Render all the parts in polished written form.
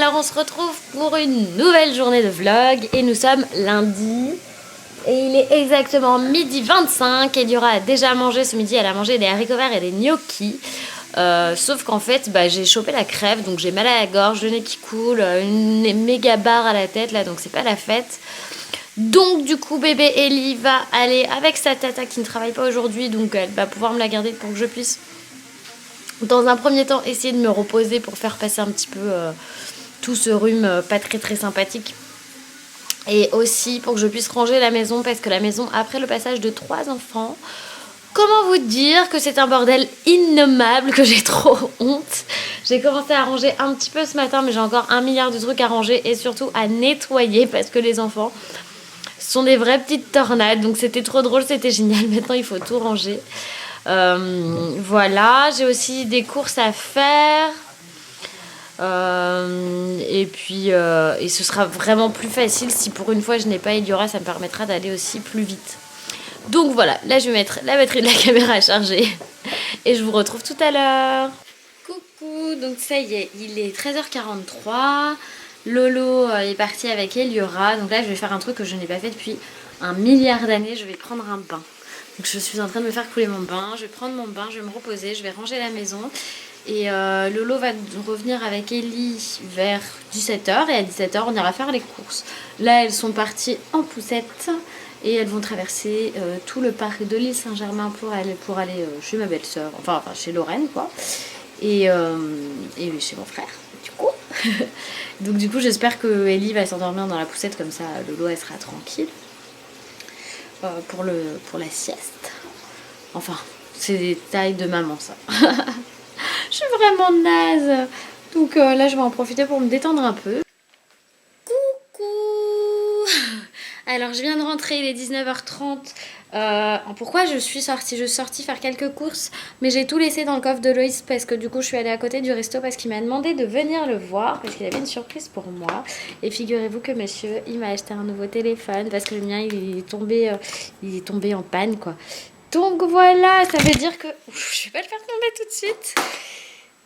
Alors on se retrouve pour une nouvelle journée de vlog et nous sommes lundi et il est exactement 12h25. Eliora a déjà mangé ce midi, elle a mangé des haricots verts et des gnocchis. Sauf qu'en fait j'ai chopé la crève, donc j'ai mal à la gorge, le nez qui coule, une méga barre à la tête là, donc c'est pas la fête. Donc du coup bébé Ellie va aller avec sa tata qui ne travaille pas aujourd'hui, donc elle va pouvoir me la garder pour que je puisse dans un premier temps essayer de me reposer pour faire passer un petit peu tout ce rhume pas très sympathique. Et aussi pour que je puisse ranger la maison, parce que la maison, après le passage de 3 enfants, comment vous dire que c'est un bordel innommable, que j'ai trop honte. J'ai commencé à ranger un petit peu ce matin, mais j'ai encore 1 milliard de trucs à ranger et surtout à nettoyer, parce que les enfants sont des vraies petites tornades. Donc c'était trop drôle, c'était génial. Maintenant il faut tout ranger. Voilà, j'ai aussi des courses à faire. Et puis et ce sera vraiment plus facile si pour une fois je n'ai pas Eliora, ça me permettra d'aller aussi plus vite. Donc voilà, là je vais mettre la batterie de la caméra à charger et je vous retrouve tout à l'heure. Coucou, donc ça y est, il est 13h43. Lolo est parti avec Eliora, donc là je vais faire un truc que je n'ai pas fait depuis 1 milliard d'années, je vais prendre un bain. Donc je suis en train de me faire couler mon bain, je vais prendre mon bain, je vais me reposer, je vais ranger la maison. Et Lolo va revenir avec Ellie vers 17h et à 17h on ira faire les courses. Là elles sont parties en poussette et elles vont traverser tout le parc de l'île Saint-Germain pour aller chez ma belle-sœur, enfin chez Lorraine quoi. Et chez mon frère du coup. Donc du coup j'espère que Ellie va s'endormir dans la poussette, comme ça Lolo elle sera tranquille pour la sieste. Enfin c'est des tailles de maman ça. Je suis vraiment naze. Donc là, je vais en profiter pour me détendre un peu. Coucou. Alors, je viens de rentrer, il est 19h30. Pourquoi je suis sortie? Je suis sortie faire quelques courses, mais j'ai tout laissé dans le coffre de Loïs parce que du coup, je suis allée à côté du resto parce qu'il m'a demandé de venir le voir parce qu'il avait une surprise pour moi. Et figurez-vous que monsieur, il m'a acheté un nouveau téléphone parce que le mien, il est tombé en panne, quoi. Donc voilà, ça veut dire que... je vais pas le faire tomber tout de suite.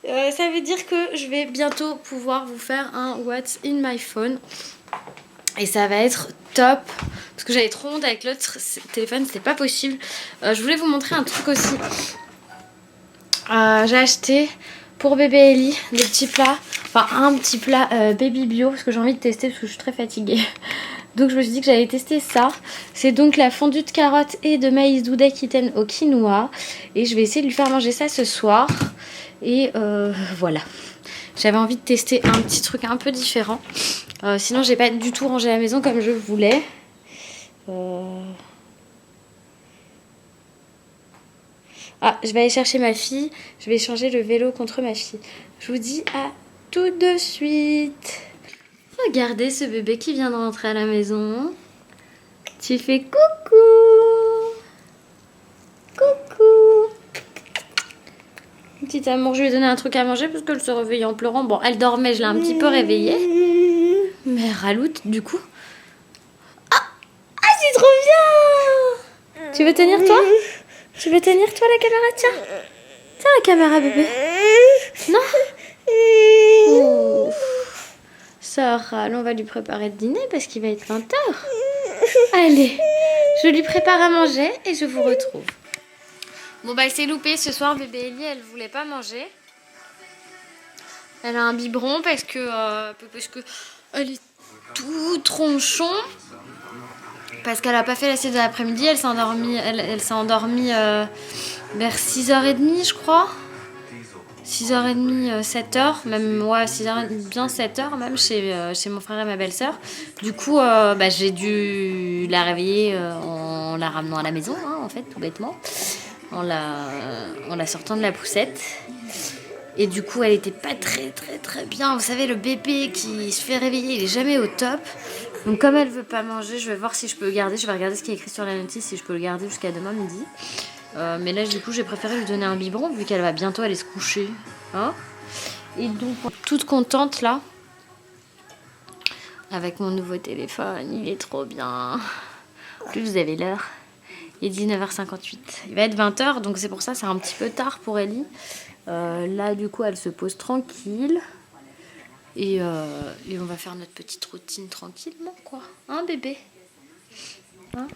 Ça veut dire que je vais bientôt pouvoir vous faire un What's in my phone. Et ça va être top. Parce que j'avais trop honte avec l'autre téléphone, c'était pas possible. Je voulais vous montrer un truc aussi. J'ai acheté pour bébé Ellie des petits plats. Enfin un petit plat baby bio parce que j'ai envie de tester parce que je suis très fatiguée. Donc je me suis dit que j'allais tester ça. C'est donc la fondue de carottes et de maïs d'Oudakuten au quinoa. Et je vais essayer de lui faire manger ça ce soir. Et voilà. J'avais envie de tester un petit truc un peu différent. Sinon j'ai pas du tout rangé la maison comme je voulais. Ah, je vais aller chercher ma fille. Je vais échanger le vélo contre ma fille. Je vous dis à tout de suite. Regardez ce bébé qui vient de rentrer à la maison. Tu fais coucou. Coucou. Petit amour, je lui ai donné un truc à manger parce qu'elle se réveillait en pleurant. Bon, elle dormait, je l'ai un petit peu réveillée. Mais raloute, du coup. Ah, c'est trop bien. Tu veux tenir toi? Tu veux tenir toi la caméra? Tiens. Tiens la caméra bébé. Non. Oh. Ça râle, on va lui préparer le dîner parce qu'il va être 20h. Allez, je lui prépare à manger et je vous retrouve. Bon bah c'est loupé ce soir, bébé Ellie elle voulait pas manger. Elle a un biberon parce que elle est tout tronchon. Parce qu'elle a pas fait la sieste de l'après-midi, elle s'est endormie, vers 6h30 je crois. 6h30, 7h, même ouais 6h, bien 7h même chez mon frère et ma belle-sœur. Du coup j'ai dû la réveiller en la ramenant à la maison hein, en fait tout bêtement. En la sortant de la poussette. Et du coup elle était pas très bien. Vous savez le bébé qui se fait réveiller il est jamais au top. Donc comme elle veut pas manger, je vais voir si je peux le garder. Je vais regarder ce qui est écrit sur la notice si je peux le garder jusqu'à demain midi. Mais là du coup j'ai préféré lui donner un biberon vu qu'elle va bientôt aller se coucher hein. Et donc toute contente là avec mon nouveau téléphone, il est trop bien. En plus vous avez l'heure. Il est 19h58. Il va être 20h, donc c'est pour ça c'est un petit peu tard pour Ellie. Là, du coup, elle se pose tranquille. Et on va faire notre petite routine tranquillement, quoi. Hein, bébé? Hein?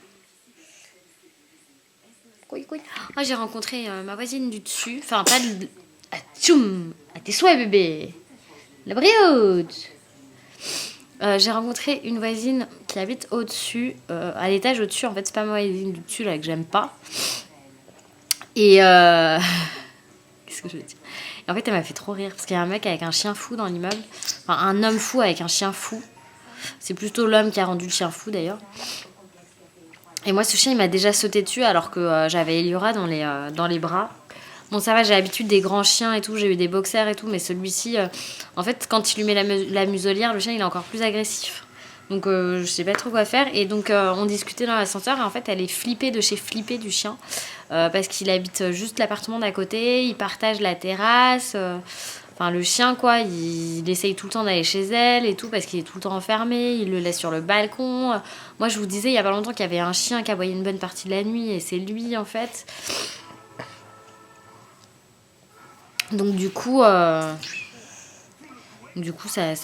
Couille, couille. Ah, j'ai rencontré ma voisine du dessus. Enfin, pas de... Ah, tchoum! À tes souhaits, bébé! La brioche! J'ai rencontré une voisine qui habite au-dessus, à l'étage au-dessus. En fait, c'est pas ma voisine du dessus, là, que j'aime pas. Et... Qu'est-ce que je veux dire? Et en fait, elle m'a fait trop rire, parce qu'il y a un mec avec un chien fou dans l'immeuble. Enfin, un homme fou avec un chien fou. C'est plutôt l'homme qui a rendu le chien fou, d'ailleurs. Et moi, ce chien, il m'a déjà sauté dessus alors que j'avais Eliora dans les bras. Bon, ça va, j'ai l'habitude des grands chiens et tout. J'ai eu des boxers et tout. Mais celui-ci, en fait, quand il lui met la muselière, le chien, il est encore plus agressif. Donc, je sais pas trop quoi faire. Et donc, on discutait dans l'ascenseur. Et en fait, elle est flippée de chez Flippé du chien. Parce qu'il habite juste l'appartement d'à côté. Il partage la terrasse. Enfin, le chien, quoi, il essaye tout le temps d'aller chez elle et tout, parce qu'il est tout le temps enfermé, il le laisse sur le balcon. Moi, je vous disais, il y a pas longtemps qu'il y avait un chien qui aboyait une bonne partie de la nuit, et c'est lui, en fait. Donc, du coup, ça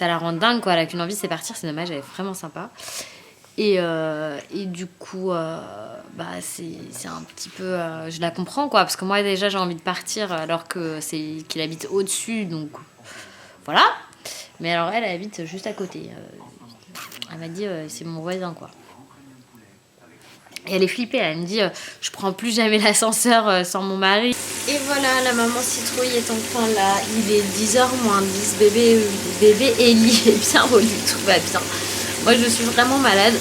la rend dingue, quoi. Elle a qu'une envie, c'est partir, c'est dommage, elle est vraiment sympa. Et du coup, c'est un petit peu... je la comprends, quoi, parce que moi, déjà, j'ai envie de partir alors qu'il habite au-dessus, donc voilà. Mais alors, elle habite juste à côté. Elle m'a dit, c'est mon voisin, quoi. Et elle est flippée, elle me dit, je prends plus jamais l'ascenseur sans mon mari. Et voilà, la maman citrouille est enfin là. Il est 10h moins 10, bébé Ellie est bien au lit, tout va bien. Moi, je suis vraiment malade.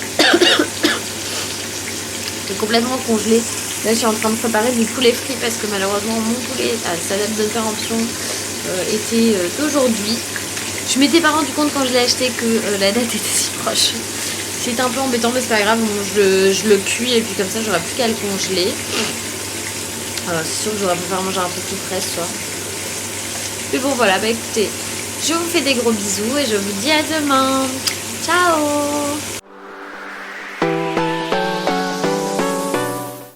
C'est complètement congelé. Là, je suis en train de préparer du poulet frit parce que malheureusement, mon poulet à sa date de péremption était d'aujourd'hui. Je m'étais pas rendu compte quand je l'ai acheté que la date était si proche. C'est un peu embêtant, mais c'est pas grave. Je le cuis et puis comme ça, j'aurai plus qu'à le congeler. C'est sûr que j'aurais pu faire manger un peu tout frais ce soir. Mais bon, voilà, bah écoutez, je vous fais des gros bisous et je vous dis à demain. Ciao!